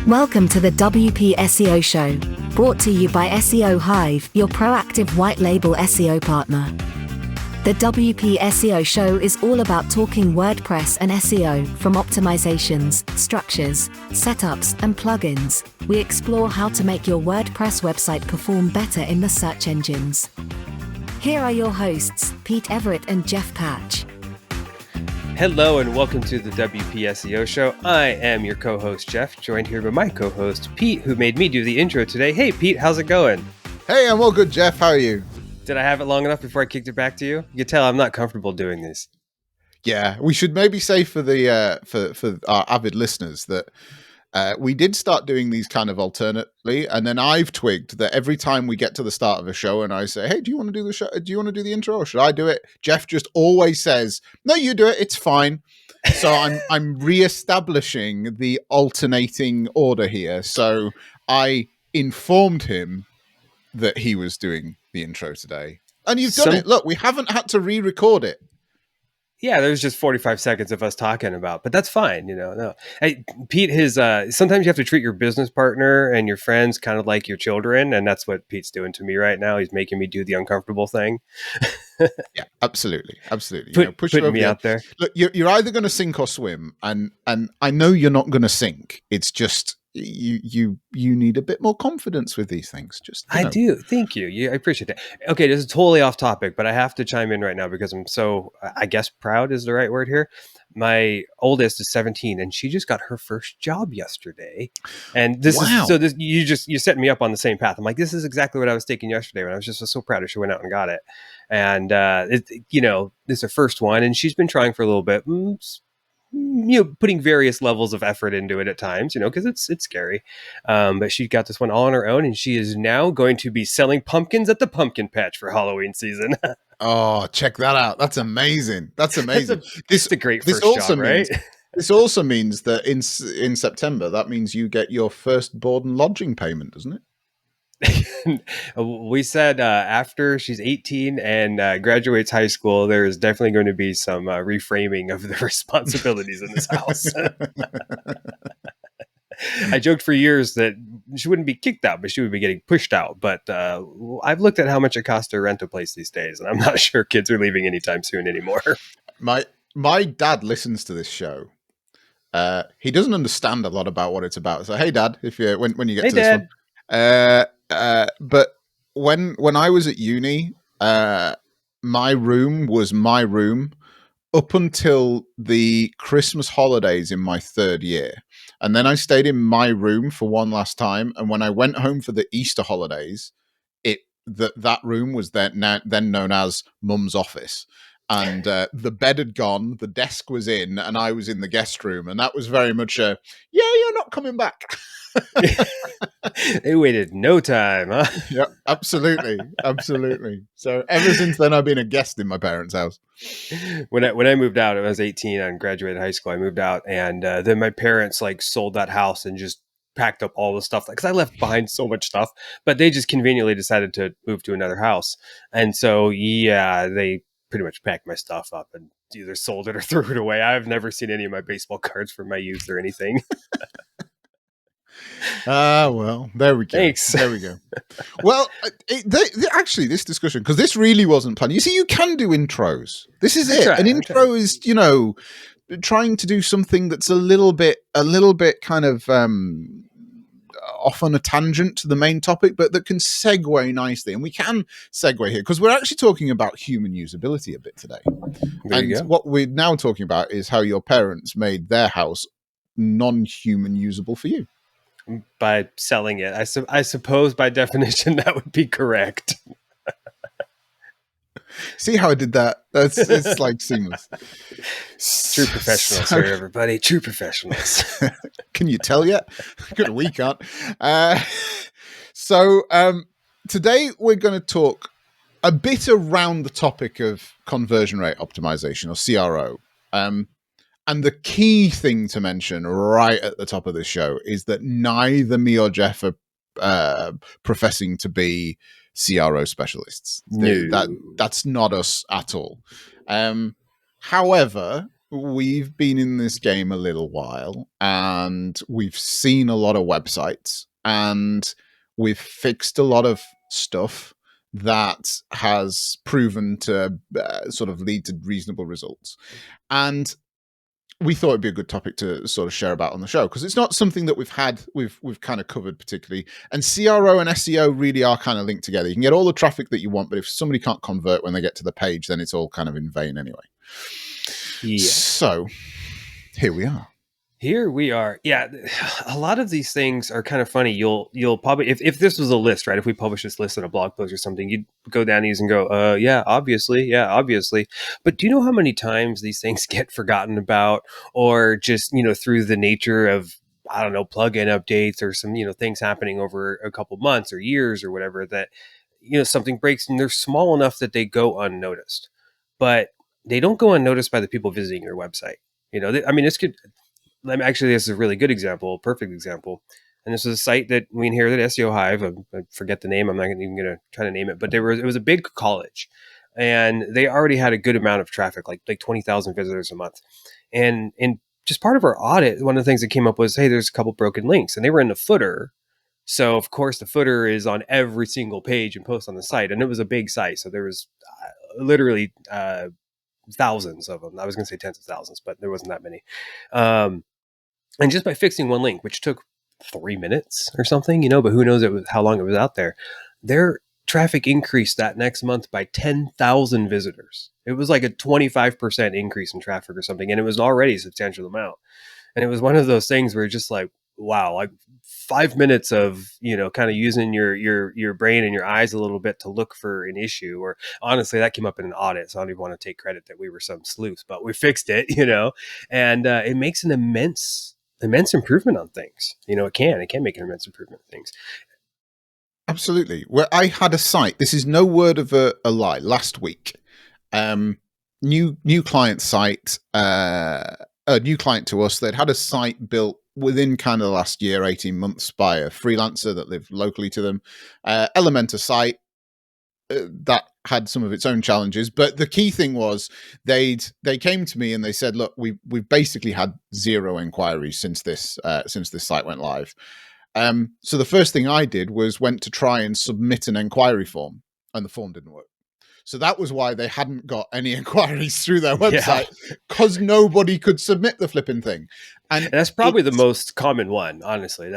Welcome to the WP SEO Show, brought to you by SEO Hive, your proactive white label SEO partner. The WP SEO Show is all about talking WordPress and SEO, from optimizations, structures, setups, and plugins. We explore how to make your WordPress website perform better in the search engines. Here are your hosts, Pete Everett and Jeff Patch. Hello and welcome to the WP SEO Show. I am your co-host Jeff, joined here by my co-host Pete, who made me do the intro today. Hey Pete, how's it going? Hey, I'm all good, Jeff. How are you? Did I have it long enough before I kicked it back to you? You can tell I'm not comfortable doing this. Yeah, we should maybe say for the for our avid listeners that we did start doing these kind of alternately, and then I've twigged that every time we get to the start of a show and I say, "Hey, do you want to do the show? Do you want to do the intro, or should I do it?" Jeff just always says, "No, you do it. It's fine." So I'm reestablishing the alternating order here. So I informed him that he was doing the intro today, and you've done it. Look, we haven't had to re-record it. Yeah, there's just 45 seconds of us talking about, but that's fine, you know. No, hey, Pete, sometimes you have to treat your business partner and your friends kind of like your children, and that's what Pete's doing to me right now. He's making me do the uncomfortable thing. Yeah, absolutely. Putting me out there. Look, you're either going to sink or swim, and I know you're not going to sink. It's just you need a bit more confidence with these things. I do. Thank you. I appreciate that. Okay, this is totally off topic, but I have to chime in right now because I'm so, I guess proud is the right word here. My oldest is 17 and she just got her first job yesterday. And you're setting me up on the same path. I'm like, this is exactly what I was taking yesterday when I was just so proud of she went out and got it. And this is her first one and she's been trying for a little bit. Putting various levels of effort into it at times, because it's scary. But she got this one all on her own, and she is now going to be selling pumpkins at the pumpkin patch for Halloween season. Oh, check that out. That's amazing. That's amazing. This is a great first job, right? This also means that in September, that means you get your first board and lodging payment, doesn't it? We said after she's 18 and graduates high school, there is definitely going to be some reframing of the responsibilities in this house. I joked for years that she wouldn't be kicked out, but she would be getting pushed out. But I've looked at how much it costs to rent a place these days, and I'm not sure kids are leaving anytime soon anymore. My dad listens to this show. He doesn't understand a lot about what it's about. So, hey, Dad, when you get to this one. But when I was at uni, my room was my room up until the Christmas holidays in my third year. And then I stayed in my room for one last time. And when I went home for the Easter holidays, that room was then known as Mum's office. And the bed had gone, the desk was in, and I was in the guest room. And that was very much you're not coming back. They waited no time, huh? Yeah, absolutely. So ever since then, I've been a guest in my parents' house. When I moved out, I was 18 and graduated high school. I moved out, and then my parents sold that house and just packed up all the stuff because I left behind so much stuff. But they just conveniently decided to move to another house, and so they pretty much packed my stuff up and either sold it or threw it away. I've never seen any of my baseball cards from my youth or anything. Well, there we go. Thanks. There we go. Well, actually, this discussion, because this really wasn't planned. You see, you can do intros. This is it. An intro is, trying to do something that's a little bit kind of off on a tangent to the main topic, but that can segue nicely. And we can segue here because we're actually talking about human usability a bit today. What we're now talking about is how your parents made their house non-human usable for you. By selling it. I suppose by definition that would be correct. See how I did that? It's like seamless. True professionals here, everybody. True professionals. Can you tell yet? Good, we can't. So today we're going to talk a bit around the topic of conversion rate optimization, or CRO. And the key thing to mention right at the top of this show is that neither me or Jeff are professing to be CRO specialists. No. That's not us at all. However, we've been in this game a little while, and we've seen a lot of websites, and we've fixed a lot of stuff that has proven to sort of lead to reasonable results. And we thought it'd be a good topic to sort of share about on the show, because it's not something that we've kind of covered particularly. And CRO and SEO really are kind of linked together. You can get all the traffic that you want, but if somebody can't convert when they get to the page, then it's all kind of in vain anyway. Yeah. So here we are. Here we are. Yeah, a lot of these things are kind of funny. You'll probably, if this was a list, right? If we publish this list in a blog post or something, you'd go down these and go, yeah, obviously. But do you know how many times these things get forgotten about, or just, through the nature of, I don't know, plugin updates or some, things happening over a couple months or years or whatever, that, something breaks and they're small enough that they go unnoticed, but they don't go unnoticed by the people visiting your website. This could, actually, this is a really good example, perfect example. And this is a site that we inherited, SEO Hive. I forget the name. I'm not even going to try to name it, but it was a big college, and they already had a good amount of traffic, like 20,000 visitors a month. And just part of our audit, one of the things that came up was, hey, there's a couple broken links, and they were in the footer. So of course the footer is on every single page and post on the site, and it was a big site, so there was literally thousands of them. I was going to say tens of thousands, but there wasn't that many. And just by fixing one link, which took 3 minutes or something, but who knows how long it was out there, their traffic increased that next month by 10,000 visitors. It was like a 25% increase in traffic or something, and it was already a substantial amount. And it was one of those things where just like, wow, like 5 minutes of, kind of using your brain and your eyes a little bit to look for an issue. Or honestly, that came up in an audit, so I don't even want to take credit that we were some sleuths, but we fixed it, and it makes an immense improvement on things. It can make an immense improvement on things. Absolutely. Well, I had a site. This is no word of a lie. Last week, new client site, a new client to us. They'd had a site built within kind of the last year, 18 months, by a freelancer that lived locally to them. Elementor site that had some of its own challenges, but the key thing was they came to me and they said, look, we've basically had 0 inquiries since this site went live. So the first thing I did was went to try and submit an inquiry form, and the form didn't work. So that was why they hadn't got any inquiries through their website, because nobody could submit the flipping thing. And that's probably the most common one, honestly.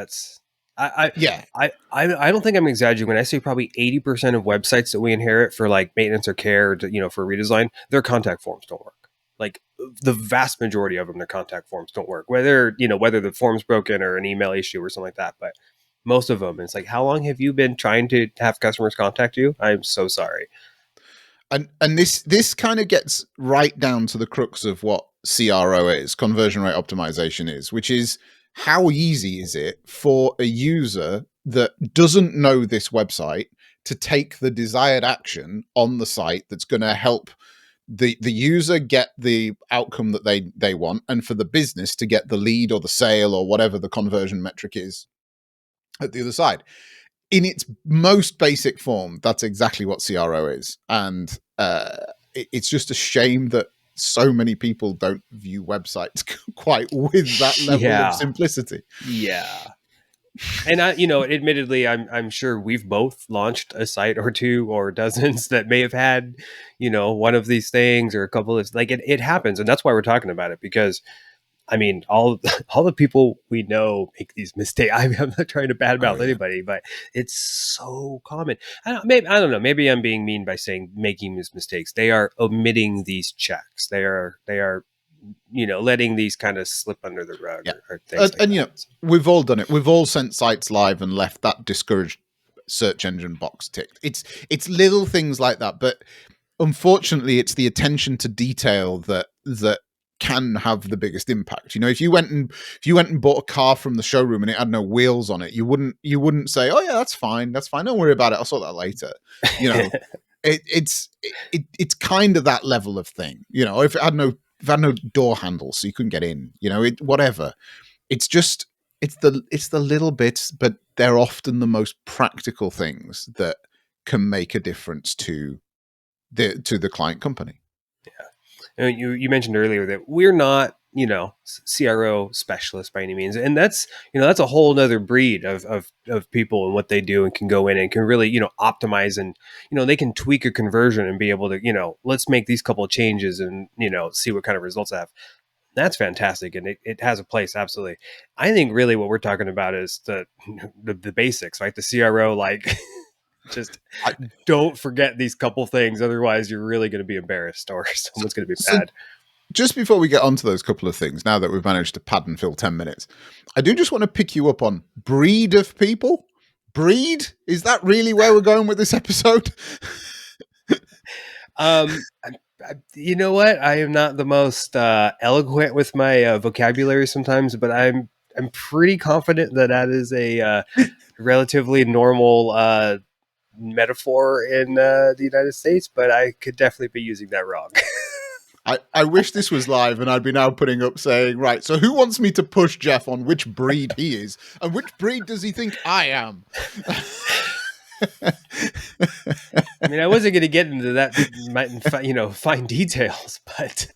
I don't think I'm exaggerating when I say probably 80% of websites that we inherit for like maintenance or care, for redesign, their contact forms don't work. Like the vast majority of them, their contact forms don't work, whether the form's broken or an email issue or something like that. But most of them, it's like, how long have you been trying to have customers contact you? I'm so sorry. And this kind of gets right down to the crux of what CRO is, conversion rate optimization is, which is, how easy is it for a user that doesn't know this website to take the desired action on the site that's going to help the user get the outcome that they want, and for the business to get the lead or the sale or whatever the conversion metric is at the other side. In its most basic form, that's exactly what CRO is. And it's just a shame that so many people don't view websites quite with that level of simplicity. Yeah. And admittedly, I'm sure we've both launched a site or two or dozens that may have had, one of these things or a couple of, like, it happens. And that's why we're talking about it, because all the people we know make these mistakes. I'm not trying to badmouth anybody, but it's so common. I don't know. Maybe I'm being mean by saying making these mistakes. They are omitting these checks. They are letting these kind of slip under the rug or things like that. We've all done it. We've all sent sites live and left that discouraged search engine box ticked. It's little things like that, but unfortunately, it's the attention to detail that can have the biggest impact. If you went and bought a car from the showroom and it had no wheels on it, you wouldn't say, oh yeah, that's fine, don't worry about it, I'll sort that later. It's kind of that level of thing. If it had no door handles, so you couldn't get in, whatever. It's the little bits, but they're often the most practical things that can make a difference to the client company. Yeah. You mentioned earlier that we're not, CRO specialists by any means, and that's that's a whole nother breed of people and what they do, and can go in and can really optimize, and they can tweak a conversion and be able to let's make these couple of changes and see what kind of results I have. That's fantastic, and it has a place, absolutely. I think really what we're talking about is the basics, right? The CRO, like just don't forget these couple things, otherwise you're really going to be embarrassed, or someone's going to be bad. Just before we get onto those couple of things, now that we've managed to pad and fill 10 minutes, I do just want to pick you up on breed of people. Breed? Is that really where we're going with this episode? You know what? I am not the most eloquent with my vocabulary sometimes, but I'm pretty confident that is a relatively normal metaphor in the United States, but I could definitely be using that wrong. I wish this was live and I'd be now putting up saying, right, so who wants me to push Jeff on which breed he is and which breed does he think I am? I mean, I wasn't going to get into that, fine details, but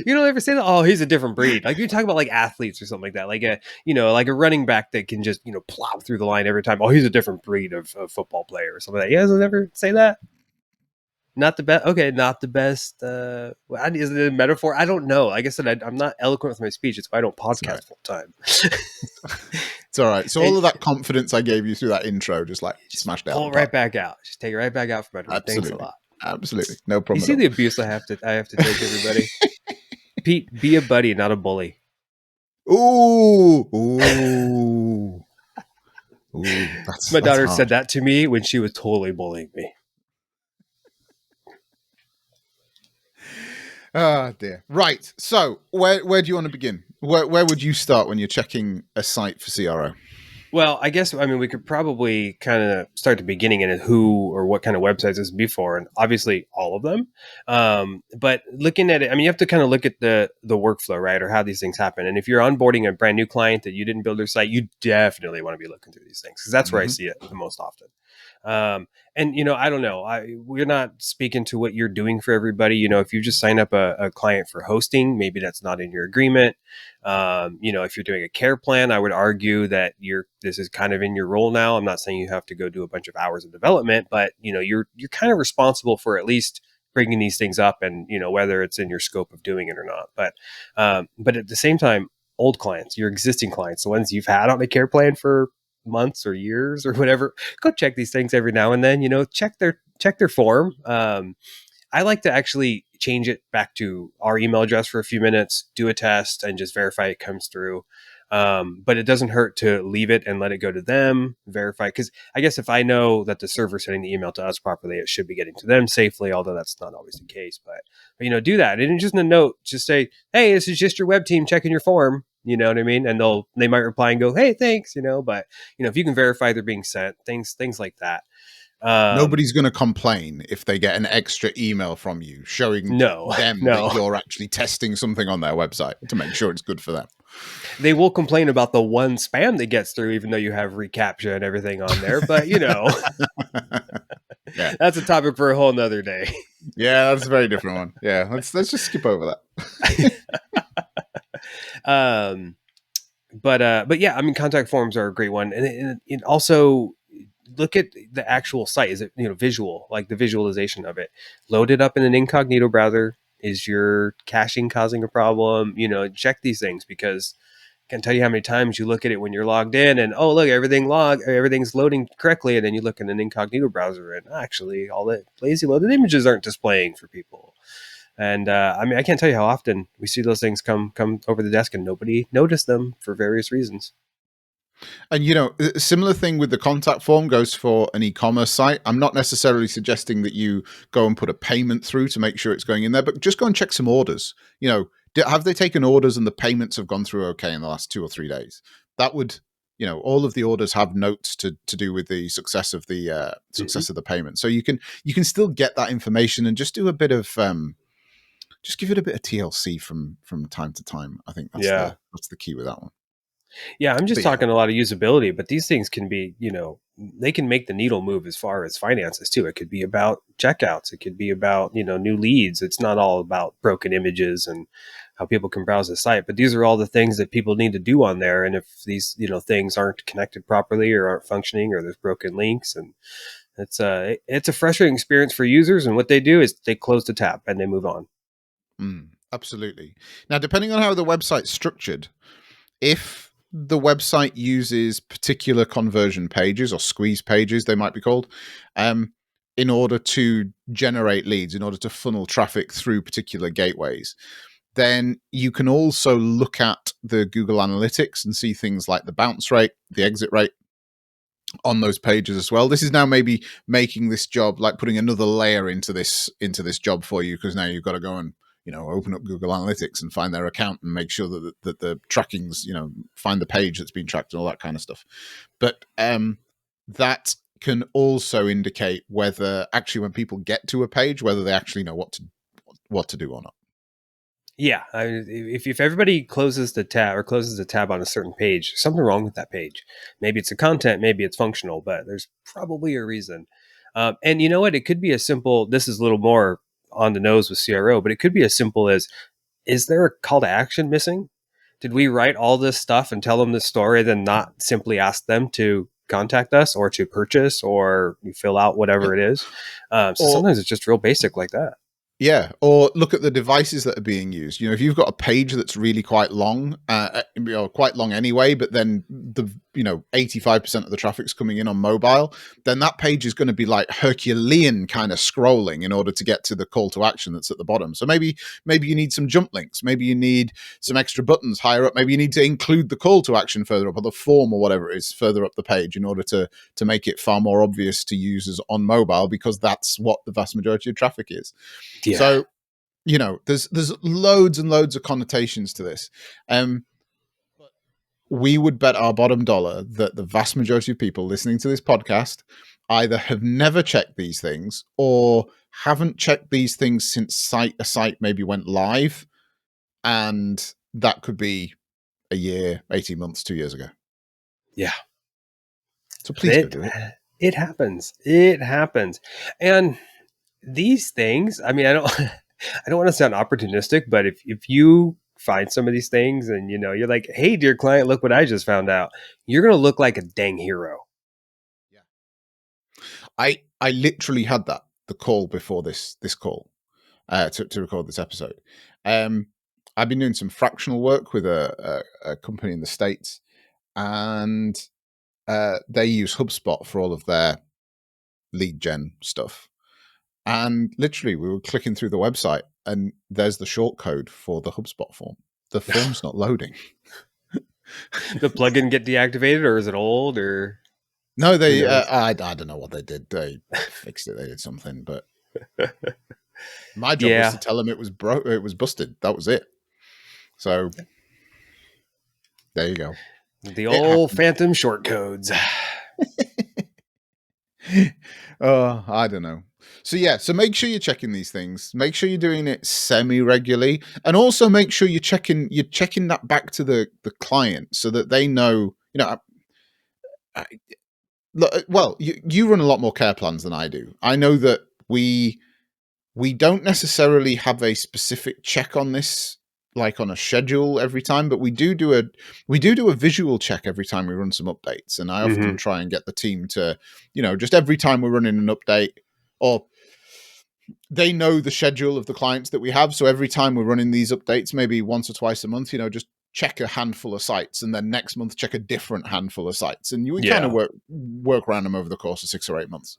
you don't ever say that. Oh, he's a different breed. Like you're talking about like athletes or something like that, like like a running back that can just plow through the line every time. Oh, he's a different breed of football player or something like that. You guys will never say that. Not the best. Okay, not the best. Is it a metaphor? I don't know. Like I said, I'm not eloquent with my speech. It's why I don't podcast full time. It's all right. So all of that confidence I gave you through that intro, just smashed out. Pull it right back out. Just take it right back out from under. Thanks a lot. Absolutely, no problem. You see the abuse I have to take, everybody. Pete, be a buddy, not a bully. Ooh. My daughter said that to me when she was totally bullying me. Oh dear. Right. So where do you want to begin? Where would you start when you're checking a site for CRO? Well, I guess, we could probably kind of start the beginning in who or what kind of websites this would be for, and obviously all of them. But looking at it, you have to kind of look at the workflow, right? Or how these things happen. And if you're onboarding a brand new client that you didn't build their site, you definitely want to be looking through these things, because that's where I see it the most often. And I don't know, we're not speaking to what you're doing for everybody. If you just sign up a client for hosting, maybe that's not in your agreement. If you're doing a care plan, I would argue that this is kind of in your role now. I'm not saying you have to go do a bunch of hours of development, but you're kind of responsible for at least bringing these things up, and whether it's in your scope of doing it or not. But at the same time, old clients, your existing clients, the ones you've had on a care plan for months or years or whatever, go check these things every now and then. Check their form. I like to actually change it back to our email address for a few minutes, do a test, and just verify it comes through. But it doesn't hurt to leave it and let it go to them, verify. Because I guess if I know that the server's sending the email to us properly, it should be getting to them safely, although that's not always the case. But do that. And just in a note, just say, hey, this is just your web team checking your form. You know what I mean? And they might reply and go, hey, thanks, but if you can verify they're being sent, things like that. Nobody's going to complain if they get an extra email from you showing them that you're actually testing something on their website to make sure it's good for them. They will complain about the one spam that gets through, even though you have reCAPTCHA and everything on there. But, yeah. That's a topic for a whole nother day. Yeah, that's a very different one. Yeah, let's just skip over that. But yeah, contact forms are a great one. And also look at the actual site. Is it, visual, like the visualization of it? Load it up in an incognito browser. Is your caching causing a problem? Check these things, because I can't tell you how many times you look at it when you're logged in and, oh, look, everything's loading correctly. And then you look in an incognito browser and actually all the lazy loaded images aren't displaying for people. And I can't tell you how often we see those things come over the desk and nobody noticed them for various reasons. And, a similar thing with the contact form goes for an e-commerce site. I'm not necessarily suggesting that you go and put a payment through to make sure it's going in there, but just go and check some orders. Have they taken orders and the payments have gone through okay in the last 2 or 3 days? That would, all of the orders have notes to do with the success of the of the payment. So you can still get that information and just do a bit of just give it a bit of TLC from time to time. I think that's the key with that one. Yeah, I'm just talking a lot of usability, but these things can be, they can make the needle move as far as finances too. It could be about checkouts. It could be about, new leads. It's not all about broken images and how people can browse the site, but these are all the things that people need to do on there. And if these, things aren't connected properly or aren't functioning, or there's broken links, and it's a frustrating experience for users. And what they do is they close the tab and they move on. Absolutely. Now, depending on how the website's structured, if the website uses particular conversion pages or squeeze pages, they might be called, in order to generate leads, in order to funnel traffic through particular gateways, then you can also look at the Google Analytics and see things like the bounce rate, the exit rate on those pages as well. This is now maybe making this job, like putting another layer into this job for you, because now you've got to go and open up Google Analytics and find their account and make sure that the trackings, find the page that's been tracked and all that kind of stuff. But that can also indicate whether actually when people get to a page, whether they actually know what to do or not. Yeah, if everybody closes the tab on a certain page, there's something wrong with that page. Maybe it's the content, maybe it's functional, but there's probably a reason. And you know what? It could be as simple. This is a little more on the nose with CRO, but it could be as simple as: is there a call to action missing? Did we write all this stuff and tell them this story, then not simply ask them to contact us or to purchase or you fill out whatever it is? Sometimes it's just real basic like that. Yeah, or look at the devices that are being used. If you've got a page that's really quite long, quite long anyway, but then the 85% of the traffic's coming in on mobile, then that page is going to be like Herculean kind of scrolling in order to get to the call to action that's at the bottom. So maybe you need some jump links, maybe you need some extra buttons higher up, maybe you need to include the call to action further up, or the form or whatever it is further up the page, in order to make it far more obvious to users on mobile, because that's what the vast majority of traffic is. Yeah. So, there's loads and loads of connotations to this. We would bet our bottom dollar that the vast majority of people listening to this podcast either have never checked these things or haven't checked these things since a site maybe went live. And that could be a year, 18 months, 2 years ago. Yeah. So please go do it. It happens. It happens. And these things, I don't want to sound opportunistic, but if you find some of these things and you're like, hey, dear client, look what I just found out, you're going to look like a dang hero. Yeah. I literally had the call before this call to record this episode. I've been doing some fractional work with a company in the States, and they use HubSpot for all of their lead gen stuff. And literally, we were clicking through the website, and there's the short code for the HubSpot form. The form's not loading. The plugin get deactivated, or is it old? Or no, they. I don't know what they did. They fixed it. They did something, but my job was to tell them it was It was busted. That was it. So there you go. The old phantom short codes. I don't know. So make sure you're checking these things. Make sure you're doing it semi-regularly, and also make sure you're checking that back to the client so that they know. You run a lot more care plans than I do. I know that we don't necessarily have a specific check on this, like on a schedule every time, but we do a visual check every time we run some updates. And I often try and get the team to, just every time we're running an update, or they know the schedule of the clients that we have. So every time we're running these updates, maybe once or twice a month, just check a handful of sites, and then next month check a different handful of sites. And we kind of work around them over the course of 6 or 8 months.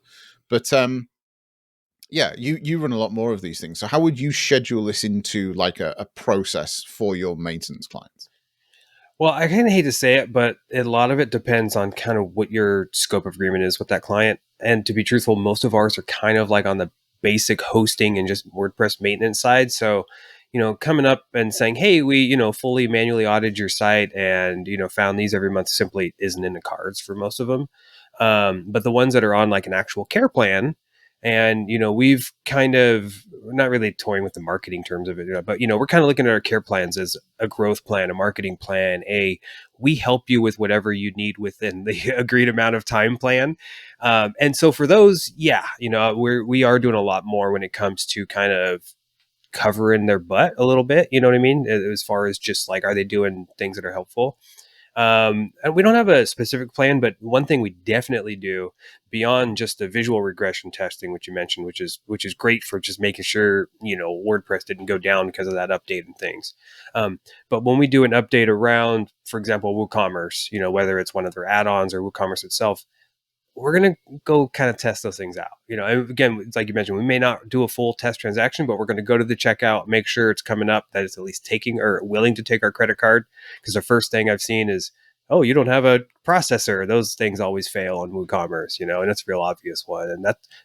But you run a lot more of these things. So how would you schedule this into like a process for your maintenance clients? Well, I kind of hate to say it, but a lot of it depends on kind of what your scope of agreement is with that client. And to be truthful, most of ours are kind of like on the basic hosting and just WordPress maintenance side. So, coming up and saying, hey, we, fully manually audited your site and, found these every month simply isn't in the cards for most of them. But the ones that are on like an actual care plan, And, we've kind of not really toying with the marketing terms of it, but, we're kind of looking at our care plans as a growth plan, a marketing plan, we help you with whatever you need within the agreed amount of time plan. And so for those, we are doing a lot more when it comes to kind of covering their butt a little bit, you know what I mean? As far as just like, are they doing things that are helpful? And we don't have a specific plan, but one thing we definitely do beyond just the visual regression testing, which you mentioned, which is great for just making sure, WordPress didn't go down because of that update and things. But when we do an update around, for example, WooCommerce, whether it's one of their add-ons or WooCommerce itself, we're going to go kind of test those things out. And again, it's like you mentioned, we may not do a full test transaction, but we're going to go to the checkout, make sure it's coming up, that it's at least taking or willing to take our credit card. Because the first thing I've seen is, oh, you don't have a processor. Those things always fail on WooCommerce, and that's a real obvious one. And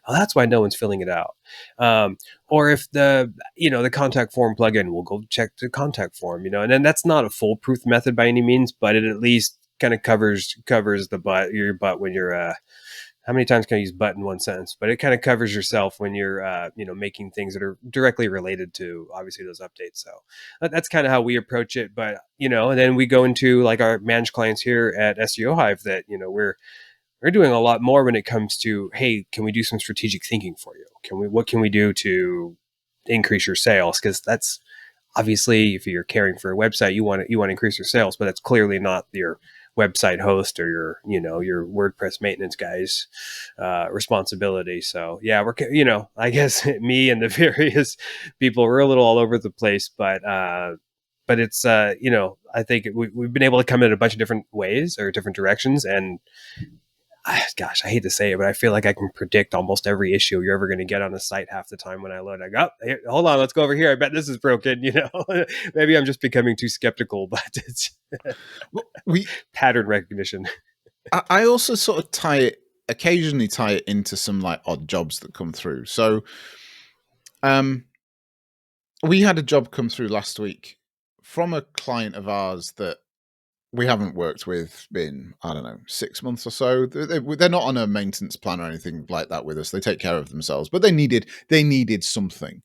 that's why no one's filling it out. Or if the contact form plugin, we'll go check the contact form, and then that's not a foolproof method by any means, but it at least kind of covers your butt when you're how many times can I use butt in one sentence? But it kind of covers yourself when you're, making things that are directly related to obviously those updates. So that's kind of how we approach it. But, and then we go into like our managed clients here at SEO Hive that, we're doing a lot more when it comes to, hey, can we do some strategic thinking for you? What can we do to increase your sales? Because that's obviously, if you're caring for a website, you want to increase your sales, but that's clearly not your website host or your WordPress maintenance guy's responsibility. So yeah, I guess me and the various people, we're a little all over the place, but it's I think we've been able to come in a bunch of different ways or different directions. And gosh, I hate to say it, but I feel like I can predict almost every issue you're ever going to get on a site half the time when I load. I go, oh, hold on, let's go over here. I bet this is broken. Maybe I'm just becoming too skeptical, but it's pattern recognition. I also sort of occasionally tie it into some like odd jobs that come through. So, we had a job come through last week from a client of ours that we haven't worked with in, I don't know, 6 months or so. They're not on a maintenance plan or anything like that with us. They take care of themselves, but they needed something.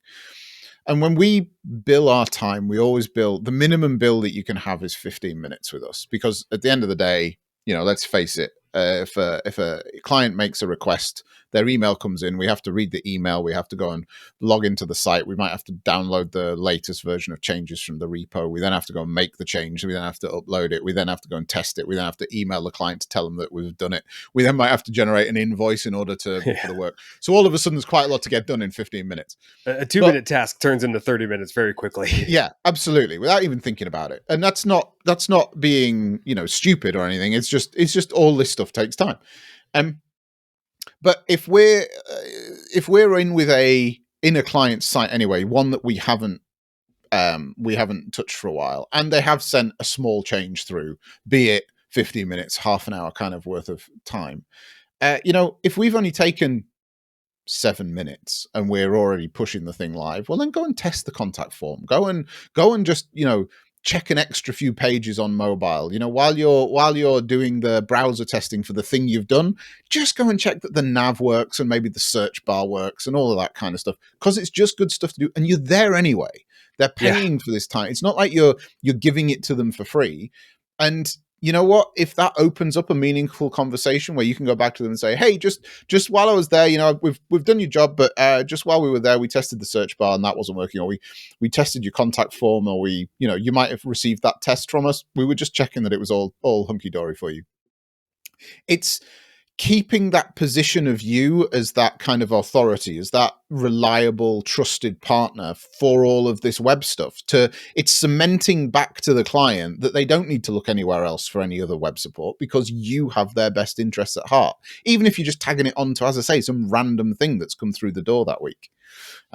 And when we bill our time, we always bill the minimum bill that you can have is 15 minutes with us, because at the end of the day, let's face it, if a client makes a request, their email comes in, we have to read the email, we have to go and log into the site, we might have to download the latest version of changes from the repo, we then have to go and make the change, we then have to upload it, we then have to go and test it, we then have to email the client to tell them that we've done it, we then might have to generate an invoice in order to for the work. So all of a sudden there's quite a lot to get done in 15 minutes. A 2-minute task turns into 30 minutes very quickly. Yeah, absolutely, without even thinking about it. And that's not being stupid or anything. It's just all this stuff takes time. But if we're in a client's site anyway, one that we haven't touched for a while, and they have sent a small change through, be it 15 minutes, half an hour kind of worth of time, if we've only taken 7 minutes and we're already pushing the thing live, well, then go and test the contact form. Go and just check an extra few pages on mobile. While you're doing the browser testing for the thing you've done, just go and check that the nav works and maybe the search bar works and all of that kind of stuff, because it's just good stuff to do. And you're there anyway. They're paying for this time. It's not like you're giving it to them for free. And you know what? If that opens up a meaningful conversation where you can go back to them and say, "Hey, just while I was there, we've done your job, but just while we were there, we tested the search bar and that wasn't working, or we tested your contact form, or you might have received that test from us. We were just checking that it was all hunky dory for you." It's keeping that position of you as that kind of authority, as that reliable, trusted partner for all of this web stuff. It's cementing back to the client that they don't need to look anywhere else for any other web support, because you have their best interests at heart, even if you're just tagging it onto, as I say, some random thing that's come through the door that week.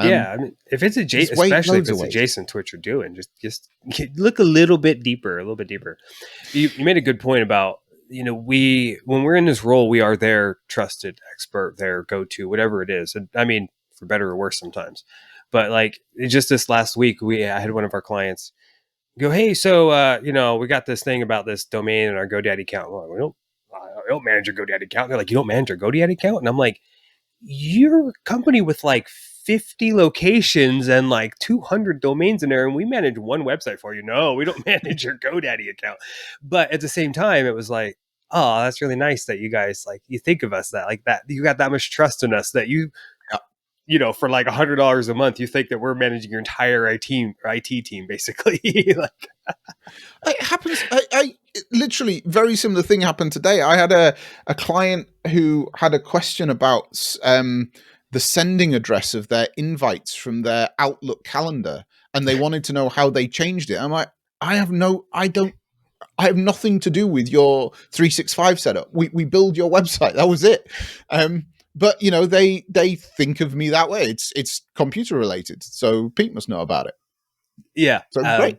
Yeah, I mean, if it's especially if it's adjacent to what you're doing, just look a little bit deeper. You made a good point about, when we're in this role, we are their trusted expert, their go-to, whatever it is. And I mean, for better or worse sometimes. But like just this last week, I had one of our clients go, "Hey, so we got this thing about this domain in our GoDaddy account." Well, I don't manage your GoDaddy account. They're like, "You don't manage your GoDaddy account?" And I'm like, you're a company with like 50 locations and like 200 domains in there, and we manage one website for you. No, we don't manage your GoDaddy account. But at the same time, it was like, oh, that's really nice that you guys, like, you think of us that like that. You got that much trust in us that for like $100 a month, you think that we're managing your entire IT team, basically. Like, it happens. I literally, very similar thing happened today. I had a client who had a question about the sending address of their invites from their Outlook calendar, and they wanted to know how they changed it. I'm like, I have nothing to do with your 365 setup. We build your website. That was it. But they think of me that way. It's computer related, so Pete must know about it. yeah. So great.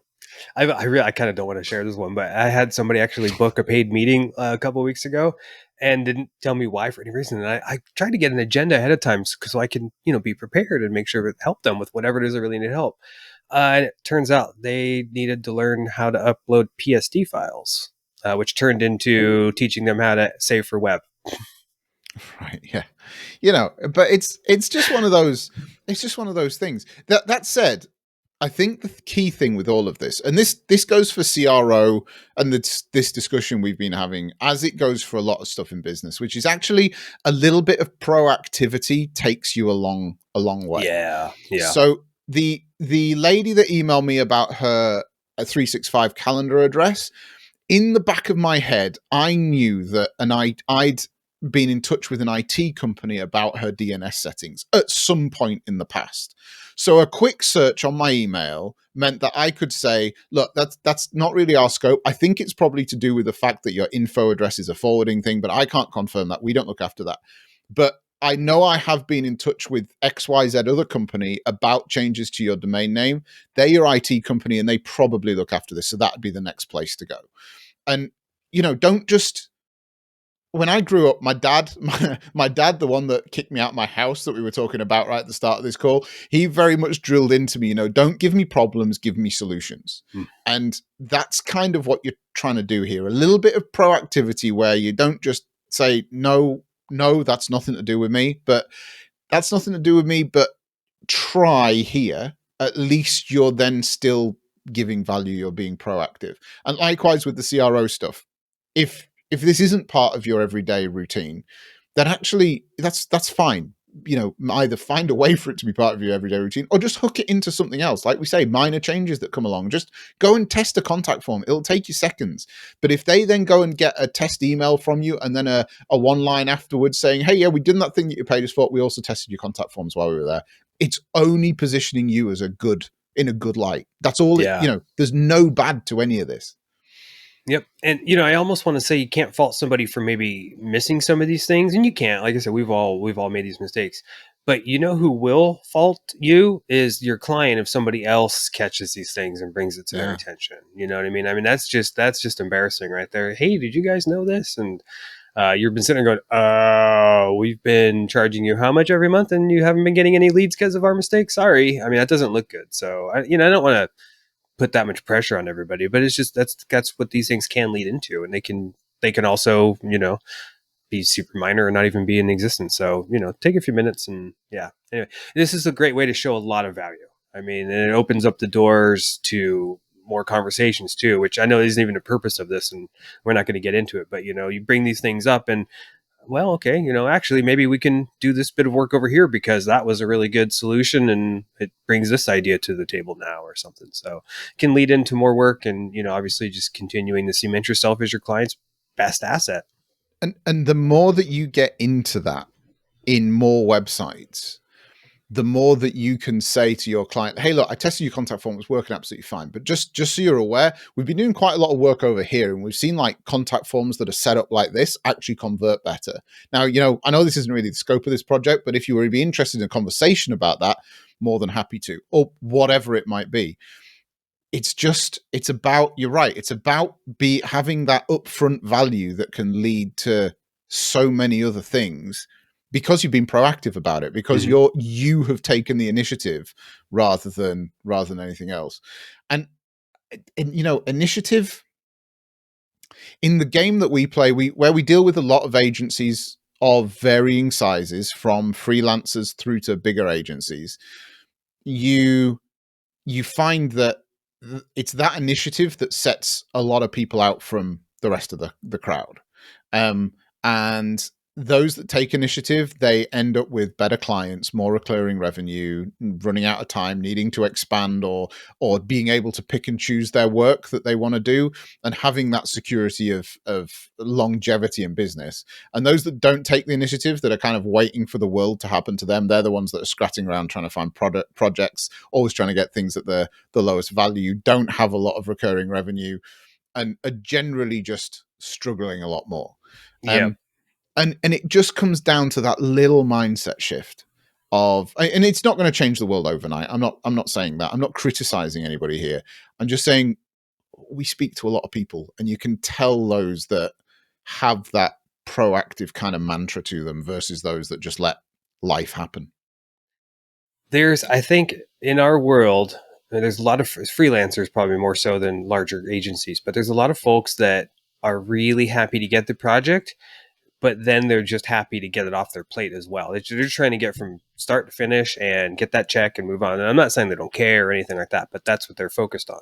I kind of don't want to share this one, but I had somebody actually book a paid meeting a couple of weeks ago and didn't tell me why for any reason. And I tried to get an agenda ahead of time so I can, be prepared and make sure to help them with whatever it is they really need help. And it turns out they needed to learn how to upload PSD files, which turned into teaching them how to save for web. Right. Yeah. But it's just one of those. It's just one of those things. That said, I think the key thing with all of this, and this goes for CRO and this discussion we've been having, as it goes for a lot of stuff in business, which is actually a little bit of proactivity takes you a long way. Yeah. So the lady that emailed me about her 365 calendar address, in the back of my head, I knew that, and I'd been in touch with an IT company about her DNS settings at some point in the past. So a quick search on my email meant that I could say, look, that's not really our scope. I think it's probably to do with the fact that your info address is a forwarding thing, but I can't confirm that. We don't look after that. But I know I have been in touch with XYZ other company about changes to your domain name. They're your IT company and they probably look after this. So that'd be the next place to go. And, don't just... When I grew up, my dad, the one that kicked me out of my house that we were talking about right at the start of this call, he very much drilled into me, don't give me problems, give me solutions. And that's kind of what you're trying to do here. A little bit of proactivity where you don't just say, no, that's nothing to do with me, but try here. At least you're then still giving value, you're being proactive. And likewise with the CRO stuff. If this isn't part of your everyday routine, then actually that's fine. Either find a way for it to be part of your everyday routine or just hook it into something else. Like we say, minor changes that come along. Just go and test a contact form. It'll take you seconds. But if they then go and get a test email from you and then a one line afterwards saying, hey, yeah, we did that thing that you paid us for. We also tested your contact forms while we were there. It's only positioning you as in a good light. That's all. Yeah. There's no bad to any of this. Yep. And, I almost want to say you can't fault somebody for maybe missing some of these things. And you can't. Like I said, we've all made these mistakes. But who will fault you is your client if somebody else catches these things and brings it to their attention. You know what I mean? I mean, that's just embarrassing right there. Hey, did you guys know this? And you've been sitting there going, we've been charging you how much every month and you haven't been getting any leads because of our mistakes? Sorry. I mean, that doesn't look good. So, I don't want to put that much pressure on everybody, but it's just that's what these things can lead into, and they can also be super minor or not even be in existence. So take a few minutes and anyway, this is a great way to show a lot of value. I mean, and it opens up the doors to more conversations too, which I know isn't even the purpose of this, and we're not going to get into it. But you bring these things up and, well, okay, actually maybe we can do this bit of work over here because that was a really good solution and it brings this idea to the table now or something. So it can lead into more work and, obviously just continuing to cement yourself as your client's best asset. And the more that you get into that in more websites, the more that you can say to your client, hey, look, I tested your contact form, it was working absolutely fine. But just so you're aware, we've been doing quite a lot of work over here and we've seen like contact forms that are set up like this actually convert better. Now, I know this isn't really the scope of this project, but if you would be interested in a conversation about that, more than happy to, or whatever it might be. It's about, you're right, it's about having that upfront value that can lead to so many other things because you've been proactive about it, because you have taken the initiative rather than anything else. And initiative in the game that we play, where we deal with a lot of agencies of varying sizes, from freelancers through to bigger agencies, you find that it's that initiative that sets a lot of people out from the rest of the crowd. And those that take initiative, they end up with better clients, more recurring revenue, running out of time, needing to expand, or being able to pick and choose their work that they want to do, and having that security of longevity in business. And those that don't take the initiative, that are kind of waiting for the world to happen to them, they're the ones that are scratching around trying to find projects, always trying to get things at the lowest value, don't have a lot of recurring revenue, and are generally just struggling a lot more. Yeah. And it just comes down to that little mindset shift of, and it's not going to change the world overnight. I'm not saying that. I'm not criticizing anybody here. I'm just saying we speak to a lot of people, and you can tell those that have that proactive kind of mantra to them versus those that just let life happen. I think in our world, there's a lot of freelancers, probably more so than larger agencies, but there's a lot of folks that are really happy to get the project, but then they're just happy to get it off their plate as well. They're just trying to get from start to finish and get that check and move on. And I'm not saying they don't care or anything like that, but that's what they're focused on.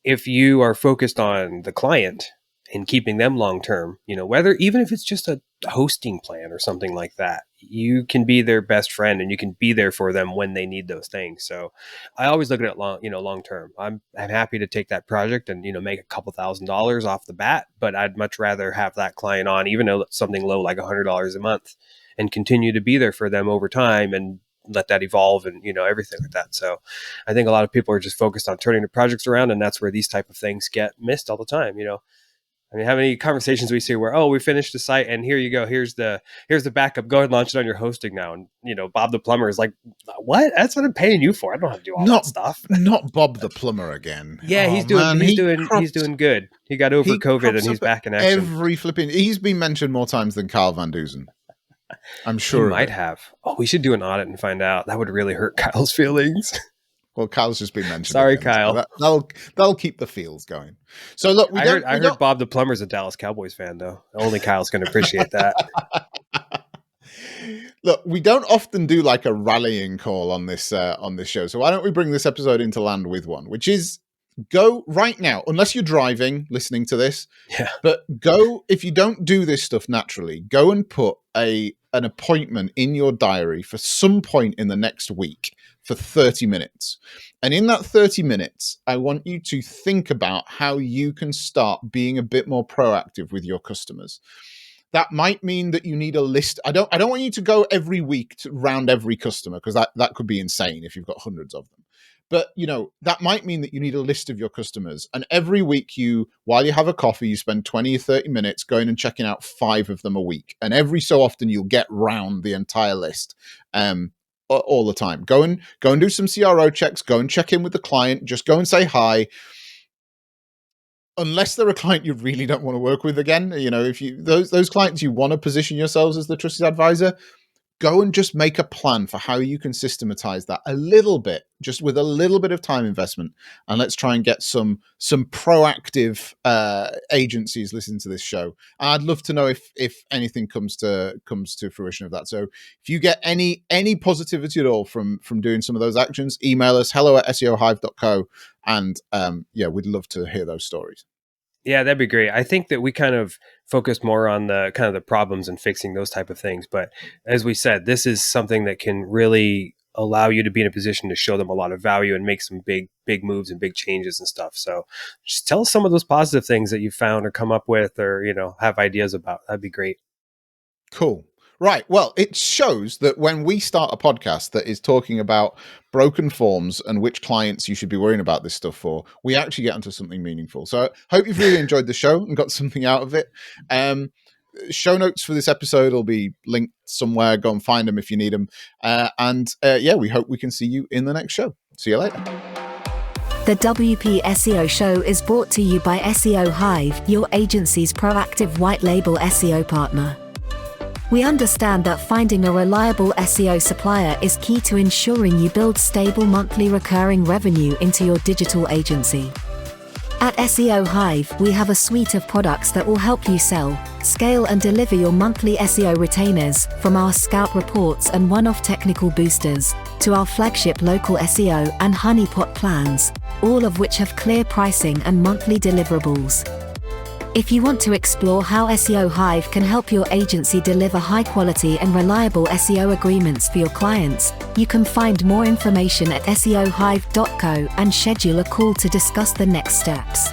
If you are focused on the client and keeping them long-term, even if it's just a hosting plan or something like that, you can be their best friend and you can be there for them when they need those things. So I always look at it long-term. I'm happy to take that project and, make a couple $1,000s off the bat, but I'd much rather have that client on, even though it's something low, like $100 a month, and continue to be there for them over time and let that evolve and, everything like that. So I think a lot of people are just focused on turning the projects around, and that's where these type of things get missed all the time. How many conversations we see where, we finished the site and here you go. Here's the backup. Go ahead and launch it on your hosting now. And, Bob the plumber is like, what? That's what I'm paying you for. I don't have to do all that stuff. Not Bob the plumber again. Yeah, he's doing good. He got over COVID and he's back in action. He's been mentioned more times than Kyle Van Dusen. I'm sure he might have. We should do an audit and find out. That would really hurt Kyle's feelings. Well, Kyle's just been mentioned. Sorry, again, Kyle. So that'll keep the feels going. So look, I heard Bob the plumber's a Dallas Cowboys fan, though. Only Kyle's going to appreciate that. Look, we don't often do like a rallying call on this show. So why don't we bring this episode into land with one, which is go right now, unless you're driving, listening to this. Yeah. But go, if you don't do this stuff naturally, go and put an appointment in your diary for some point in the next week for 30 minutes. And in that 30 minutes, I want you to think about how you can start being a bit more proactive with your customers. That might mean that you need a list. I don't want you to go every week to round every customer, because that could be insane if you've got hundreds of them. But, that might mean that you need a list of your customers. And every week while you have a coffee, you spend 20 or 30 minutes going and checking out 5 of them a week. And every so often you'll get round the entire list all the time. Go and do some CRO checks, go and check in with the client, just go and say hi. Unless they're a client you really don't want to work with again, if those clients you want to position yourselves as the trusted advisor, go and just make a plan for how you can systematize that a little bit, just with a little bit of time investment. And let's try and get some proactive agencies listening to this show. And I'd love to know if anything comes to fruition of that. So if you get any positivity at all from doing some of those actions, email us hello@seohive.co. And we'd love to hear those stories. Yeah, that'd be great. I think that we kind of focus more on the kind of the problems and fixing those type of things. But as we said, this is something that can really allow you to be in a position to show them a lot of value and make some big moves and big changes and stuff. So just tell us some of those positive things that you found or come up with or, have ideas about. That'd be great. Cool. Right. Well, it shows that when we start a podcast that is talking about broken forms and which clients you should be worrying about this stuff for, we actually get onto something meaningful. So I hope you've really enjoyed the show and got something out of it. Show notes for this episode will be linked somewhere. Go and find them if you need them. We hope we can see you in the next show. See you later. The WP SEO show is brought to you by SEO Hive, your agency's proactive white label SEO partner. We understand that finding a reliable SEO supplier is key to ensuring you build stable monthly recurring revenue into your digital agency. At SEO Hive, we have a suite of products that will help you sell, scale and deliver your monthly SEO retainers, from our scout reports and one-off technical boosters, to our flagship local SEO and honeypot plans, all of which have clear pricing and monthly deliverables. If you want to explore how SEO Hive can help your agency deliver high-quality and reliable SEO agreements for your clients, you can find more information at seohive.co and schedule a call to discuss the next steps.